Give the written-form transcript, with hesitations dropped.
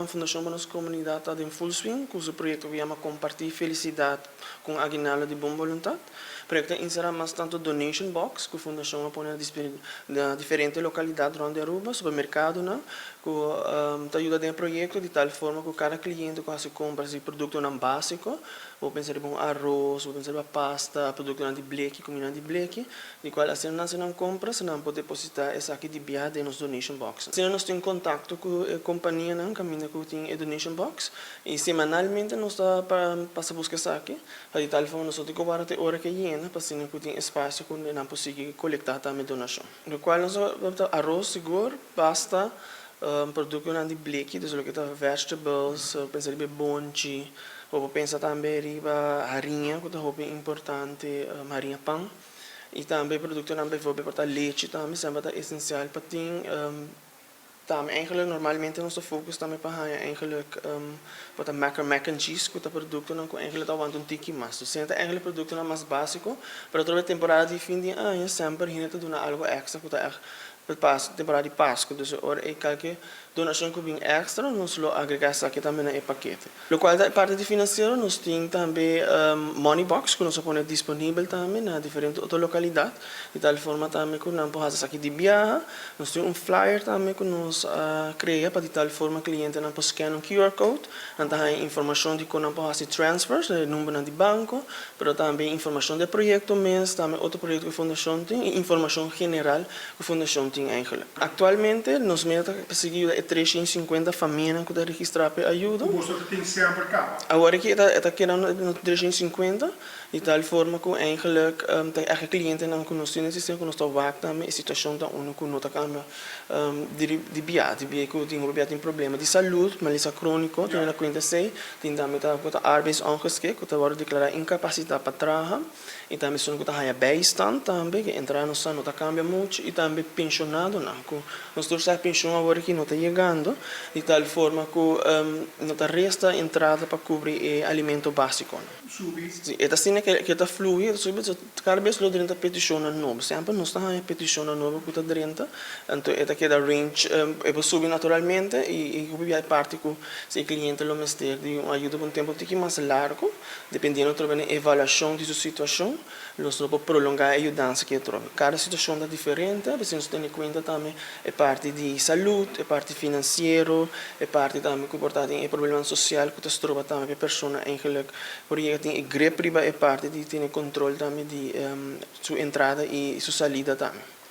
A Fundação para nossa comunidade está em full swing com o projeto que chama Compartir Felicidade com Aguinaldo de Boa Vontade. O projeto insere bastante donation box que a Fundação põe na diferentes localidades durante a Aruba, supermercado, né? Que ajuda no projeto de tal forma que cada cliente que compra esse produto não básico, vou pensar em arroz, vou pensar em pasta, produto de bleque, comida de bleque, de qual assim não compra, se não pode depositar essa aqui de biada nos donation box. Se nós temos contato com a companhia, não caminha que tem a donation box e semanalmente nós está para buscar essa aqui, de tal forma nós temos que guardar a hora que llena para se não tem espaço que não conseguir coletar também donação. No qual nós arroz seguro, pasta, produto de bleque, dus lo que tá vegetables, pensar em bonchi, ou pensar também em farinha, que é importante, farinha pão. E também produto também vou portar leite também, sempre é essencial para ter também eigenlijk normalmente nosso fokus também para eigenlijk para mac and cheese que é produto não eigenlijk tá want tiki mas so senta eigenlijk produto não mais básico para outra temporada de fim de ano sempre hinha te doen algo extra que tá para temporada de Páscoa dus ora e qualquer donação que vem extra nós lo agregar aqui também no paquete. Lo qual da parte de financeiro nós tem também money box que nós põe disponível também na diferentes outras localidades de tal forma também que não pode aqui de viagem nós tem flyer também que nós cria para de tal forma cliente não pode scannen um QR code então tem informação de como não pode fazer transfers número de banco mas também informação do projeto mesmo também outro projeto que a fundação tem e informação geral que a fundação tem eigenlijk. Atualmente nós meta perseguindo 350 famílias que está registrado para ajuda. Você tem sempre cá? Agora que está querendo 350 de tal forma que eigenlijk tem cliente não que nós temos que nós estamos também a situação da uno que nós estamos de biate que tem problema de saúde mas é crônico tem na conta sei tem também tá arbeidsongeschikt que está declarado incapacidade para trabalhar e também são que está bijstand também que entrar no sano tá cambia muito e também pensionado não que nós todos a pensão agora que não está chegando de tal forma que não está resta entrada para cobrir alimento básico. Sim, é assim que está fluido, cada vez lo dentro petição nova, sempre nós está a petição nova que está dentro, então é que da range é subir naturalmente e a parte que se o cliente lo mestre de ajuda por um tempo mais largo, dependendo da avaliação de sua situação, nós não podemos prolongar a ajudança que trova. Cada situação é diferente, precisamos ter em conta também a parte de saúde, a parte financeira, a parte também que porta em problema social que se trova também a pessoa eigenlijk porque tem a grepe a parte de ter controle também de sua entrada e sua saída também.